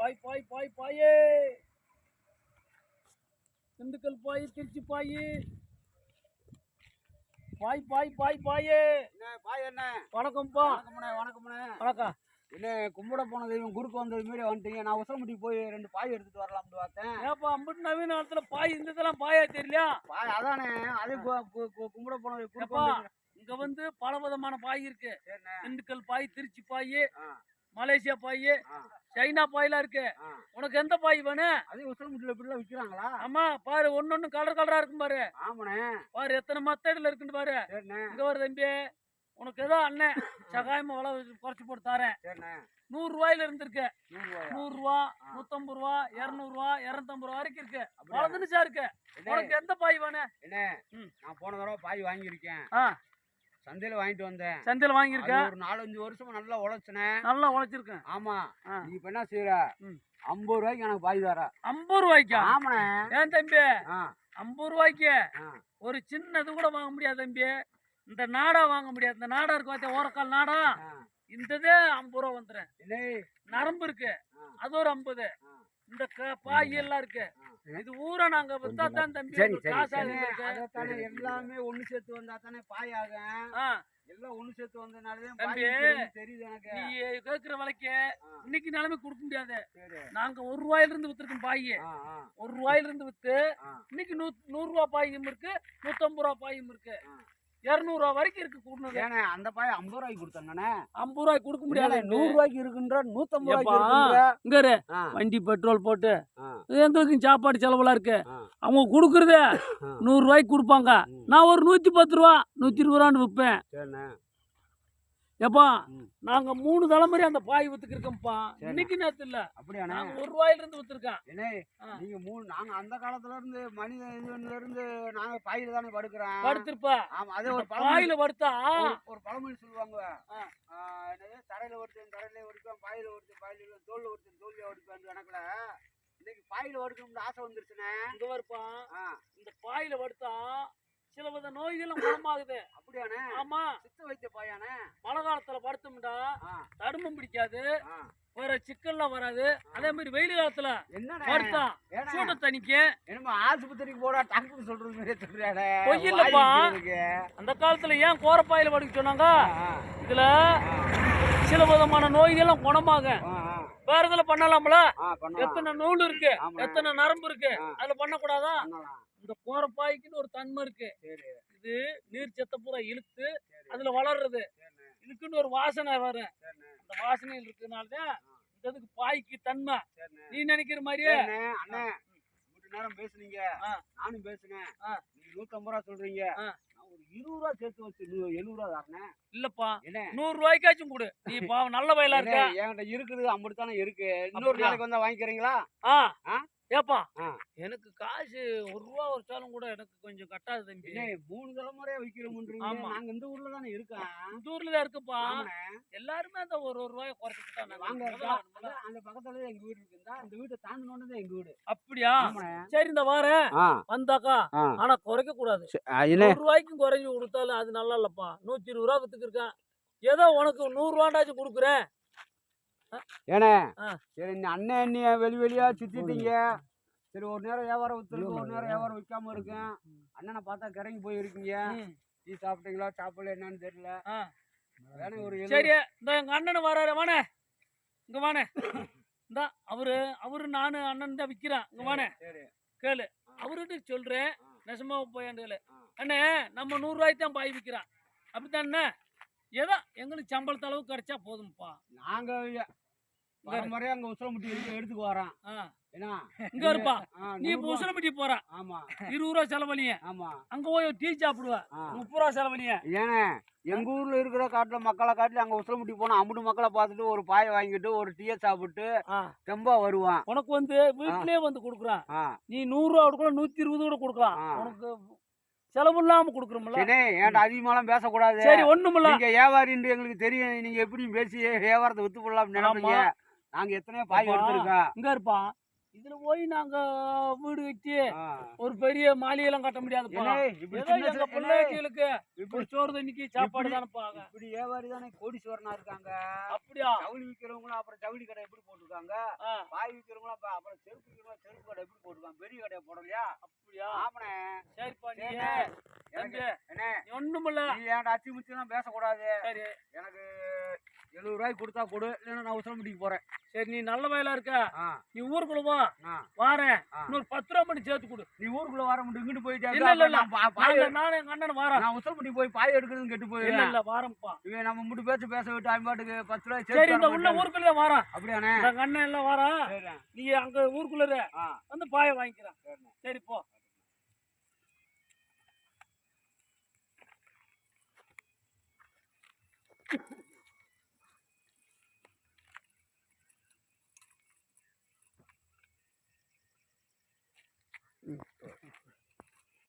பாய் பாய் பாய் பாயே திண்டுக்கல் பாய் திருச்சி பாய் பாய் பாய் பாய் பாயே பாய் என்ன வணக்கம்ப்பா. வணக்கம்ண்ணே. வணக்கம். என்ன கும்பிட போன தெய்வம் குறுக்கு வந்தது மாரி வந்துட்டீங்க. நான் உசலமுட்டிக்கு போய் 2 பாய் எடுத்துட்டு வரலாம்னு பார்த்தேன். ஏப்பா அம்பிட்டு நவீன காலத்துல பாய் இருந்ததெல்லாம் பாயா தெரியலையா? பாய் அதானே அதே கும்பிட போனது ஏப்பா இங்க வந்து பல விதமான பாய் இருக்கு. திண்டுக்கல் பாய், திருச்சி பாய், மலேசியா பாய், சைனா பாயெல்லாம் இருக்கு. உனக்கு எந்த பாய் வேணும்? அதே உசலமுட்டில இப்படிலாம் விற்கிறாங்களா? ஆமா பாரு, ஒன்னொன்னு கலர் கலரா இருக்கும் பாரு. ஆமாண்ணே. பாரு எத்தனை மத்தடில இருக்குன்னு பாரு. இங்க வர தம்பி, உனக்கு ஏதோ அண்ணன் சகாயமா விலை குறைச்சி போட்டு தரேன். 100 ரூபாயில இருந்திருக்கு. 100 ரூபா, 150 ரூபா, 200 ரூபா, 250 ரூபா வரைக்கும் இருக்கு. வளர்ந்துச்சா இருக்கு. உனக்கு எந்த பாய் வேணும்? என்ன நான் போன தடவை பாய் வாங்கியிருக்கேன். சந்தையில வாங்கிட்டு வந்தேன். சந்தையில வாங்கியிருக்கேன். ஒரு 4-5 வருஷமா நல்லா உழைச்சனேன். நல்லா உழைச்சிருக்கேன். ஆமா. நீ இப்ப என்ன செய்யற? 50 ரூபாய்க்கு எனக்கு பாய் தர. 50 ரூபாய்க்கா? ஆமாண்ணே. ஏன் தம்பி 50 ரூபாய்க்கு ஒரு சின்னது கூட வாங்க முடியாது தம்பி. இந்த நாடா வாங்க முடியாது. இந்த நாடா இருக்கு பார்த்தா, ஓரக்கால் நாடா, இந்ததே 50 ரூபா வந்துடுறேன். நரம்பு இருக்கு, அது ஒரு 50. இந்த பாய் எல்லாம் இருக்கு. இது ஊரை நாங்க வித்தா தான் தம்பி காசு ஆகுது. எல்லாமே ஒண்ணு சேர்த்து வந்தா தானே பாய் ஆகும். எல்லாம் ஒண்ணு சேர்த்து வந்ததுனாலதான் தம்பி தெரியுது எனக்கு. நீ கேட்கிற விலைக்கு இன்னைக்கு நிலைமை கொடுக்க முடியாது. நாங்க 1 ரூபாயில இருந்து வித்துருக்கோம் பாய். 1 ரூபாயில இருந்து வித்து இன்னைக்கு 100 ரூபா பாயும் இருக்கு, 150 ரூபா பாயும் இருக்கு, 200 ரூபா வரைக்கும் இருக்கு. கூடனது அந்த பாய் 50 ரூபாய்க்கு கொடுத்தானே. 50 ரூபாய்க்கு கொடுக்க முடியாது. 100 ரூபாய்க்கு இருக்குன்ற, 150 ரூபாய்க்கு இங்க வண்டி பெட்ரோல் போட்டு எங்களுக்கு சாப்பாடு செலவுலாம் இருக்கு. அவங்க கொடுக்கறது 100 ரூபாய்க்கு கொடுப்பாங்க. நான் ஒரு 110 ரூபா 120 ரூபான்னு விற்பேன். எப்பா நாங்க 3 தலைமுறை அந்த பாய் வித்துக்கிருக்கோம்ப்பா. இன்னைக்கு நேரத்து இல்ல. அப்படியா? நாங்க 1 ரூபாயில இருந்து வித்துருக்கோம். நீங்க நாங்க அந்த காலத்துல இருந்து மனித இதுல இருந்து நாங்க பாயில தானே படுக்கிறோம். படுத்திருப்பா. ஆமா. அதே ஒரு பாயில படுத்தா ஒரு பழமொழி சொல்லுவாங்க. என்னது, தரையில ஒருத்தன் தரையில ஒடிப்பான், பாயில ஒருத்தன் பாயில, தோல்ல ஒருத்தன் தோல்ல ஒடிப்பான். கணக்குல இன்னைக்கு பாயில படுக்கணும்னு ஆசை வந்துருச்சுனே. இங்க வருப்பா, இந்த பாயில படுத்தா சில வித நோய்களும் குணமாகுது. அப்படியானே? ஆமா. சித்த வைத்திய பாயானே. மழை காலத்துல படுத்தோம்டா தடுமம் பிடிக்காது, வேற சிக்கல்லாம் வராது. அதே மாதிரி வெயில் காலத்துல படுத்தா சூட தணிக்கும். என்னமா ஆஸ்பத்திரிக்கு போடா டாக்டர் சொல்றது மாதிரி சொல்றாடே. பொய் இல்லப்பா. அந்த காலத்துல ஏன் கோரப்பாயில படுக்க சொன்னாங்க? இதுல சில விதமான நோய்களும் குணமாகும். வேற இதுல பண்ணலாம்ல? எத்தனை நூல் இருக்கு, எத்தனை நரம்பு இருக்கு, அதுல பண்ணக்கூடாதா? இந்த கோரப்பாய்க்குன்னு ஒரு தன்மை இருக்கு. இது நீர் சத்த பூரா இழுத்து அதுல வளர்றது. இதுக்குன்னு ஒரு வாசனை வரும். அந்த வாசனையில் இருக்குனாலதான் இதுக்கு பாய்க்கு தன்மை. நீ நினைக்கிற மாதிரியே அண்ணே நேரம் பேசுனீங்க, நானும் பேசுனேன். நீங்க 150 ரூபா சொல்றீங்க. ஒரு 20 ரூபா சேர்த்து வச்சு 70 ரூபா தரேன். இல்லப்பா, 100 ரூபாய்க்காச்சும் கொடு. நீ நல்ல வயலா இருக்க. என்கிட்ட இருக்குது 50 தானே இருக்கு. இன்னொரு நாளைக்கு வந்தா வாங்கிக்கிறீங்களா? ஏப்பா எனக்கு காசு 1 ரூபா வச்சாலும் கூட எனக்கு கொஞ்சம் கட்டாது தம்பி. 3 தலைமுறையா விக்கிறோம்ன்றீங்க. நாங்க இந்த ஊர்ல தானே இருக்கோம். இந்த ஊர்ல தான் இருக்குப்பா. எல்லாருமே அந்த 1 ரூபாய் குறைச்சிட்டாங்க. அந்த பக்கத்துல எங்க வீடு இருக்குதா, அந்த வீட்டை தாண்டனோன்னு தான் எங்க வீடு. அப்படியா? சரி, இந்த வாரேன் வந்தாக்கா. ஆனா குறைக்க கூடாது. 1 ரூபாய்க்கும் குறைஞ்சி கொடுத்தாலும் அது நல்லா இல்லப்பா. 120 ரூபா வித்துக்கு இருக்கேன். ஏதோ உனக்கு 100 ரூபாண்டாச்சும் கொடுக்குறேன். ஏனே சரி, இந்த அண்ணன் அண்ணிய வெளியா சுத்திட்டீங்க. சரி, ஒரு நேரம் வியாபாரம் வித்துருக்கு, ஒரு நேரம் வியாபாரம் விற்காம இருக்கேன். அண்ணனை பார்த்தா கிறங்கி போயிருக்கீங்க. டீ சாப்பிட்டீங்களா, சாப்பிடல என்னன்னு தெரியல. சரி, இந்த எங்க அண்ணன் வராரு, வானே இங்க வானே. இந்த அவரு நானு அண்ணன் தான் விக்கிறேன். இங்க வானே கேளு. அவருட்டு சொல்றேன், நெசமா போயாண்டு அண்ணே, நம்ம 100 ரூபாய்க்கு தான் பாய் விற்கிறான். அப்படித்தானே? ஏதோ எங்களுக்கு சம்பளத்த அளவு கிடைச்சா போதும்ப்பா. நாங்க முறையா அங்க உசலமுட்டி எடுத்துக்கு வரோம். இங்க இருப்பா, நீ உசலமுட்டி போற. 20 ரூபா செலவழிய. அங்க போய் டீ சாப்பிடுவ, 30 ரூபா செலவழிய. ஏன்னா எங்க ஊர்ல இருக்கிற காட்டுல மக்களை காட்டுல அங்க உசலமுட்டி போனா 50 மக்களை பார்த்துட்டு ஒரு பாயை வாங்கிட்டு ஒரு டீயை சாப்பிட்டு தெம்பா வருவான். உனக்கு வந்து வீட்லயே வந்து கொடுக்குறான். நீ 100 ரூபா கொடுக்கலாம், 120 கூட கொடுக்கலாம். உனக்கு செலவு இல்லாம கொடுக்குறோம்ல. ஏன்டா அதிகமாலாம் பேசக்கூடாது. சரி, ஒண்ணுமில்ல. நீங்க வியாபாரின்னு எங்களுக்கு தெரியும். நீங்க எப்படி பேசி வியாபாரத்தை வித்து போடலாம் நினைப்பீங்க. நாங்க எத்தனையோ பாய் எடுத்திருக்கோம். இங்க இருப்பா, இதுல போய் நாங்க வீடு கட்டி ஆ. ஒரு பெரிய மாளிகைலாம் கட்ட முடியாதுப்பா. ஏலே, இப்படி ஏதோ சின்ன எங்க சின்ன- பிள்ளைகளுக்கு ஒரு சோறு தண்ணிக்கு சாப்பாடு தானப்பாங்க. இப்படி வியாபாரி தானே கோடீஸ்வரனா இருக்காங்க. அப்படியா? ஜவுளி விற்கிறவங்களும் அப்புறம் ஜவுளி கடை எப்படி போட்டிருக்காங்க, ஆ, பாய் விற்கிறவங்களும் அப்புறம் செருப்பு விற்கிறவங்க செருப்பு கடை எப்படி போட்டிருக்காங்க, பெரிய கடையை போடலையா? அப்படியா? ஆமாண்ணே. சரிப்பா. நீ சரிண்ணே. தம்பி, என்ன நீ ஒண்ணுமில்ல. நீ ஏன்டா அச்சு முச்சுலாம் பேசக்கூடாது. சரி எனக்கு 70 ரூபாய்க்கு கொடுத்தா கொடு, இல்லைன்னா நான் உசலம்பட்டிக்கு போறேன். சரி, நீ நல்ல வயலா இருக்க. ஆ, நீ ஊருக்குள்ள வா, ஆ. வாரேன். ஆ. இன்னொரு 10 ரூபா மட்டும் சேர்த்து கொடு. நீ ஊருக்குள்ள வர முடியும், இங்கிட்டு போயிட்டே இல்ல இல்ல இல்ல, பாய் நானும் எங்க அண்ணன் வாரேன். நான் உசலம்பட்டி போய் பாய் எடுக்கணும்னு கெட்டு இல்ல போயிடுறேன். இல்ல, வாரேன்ப்பா. இவன் நம்ம மட்டும் பேச விட்டு அவன்பாட்டுக்கு 10 ரூபாய் சரி, சேர்த்து இந்த தர உள்ள மாட்டான். ஊருக்குள்ள வாரேன். அப்படியாண்ணே? எங்க அண்ணன் எல்லாம் வாரேன். சரிண்ணே. நீ அங்க ஊருக்குள்ள இரு. ஆ, வந்து பாய வாங்கிக்கிறேன். சரிண்ணே. சரி போ.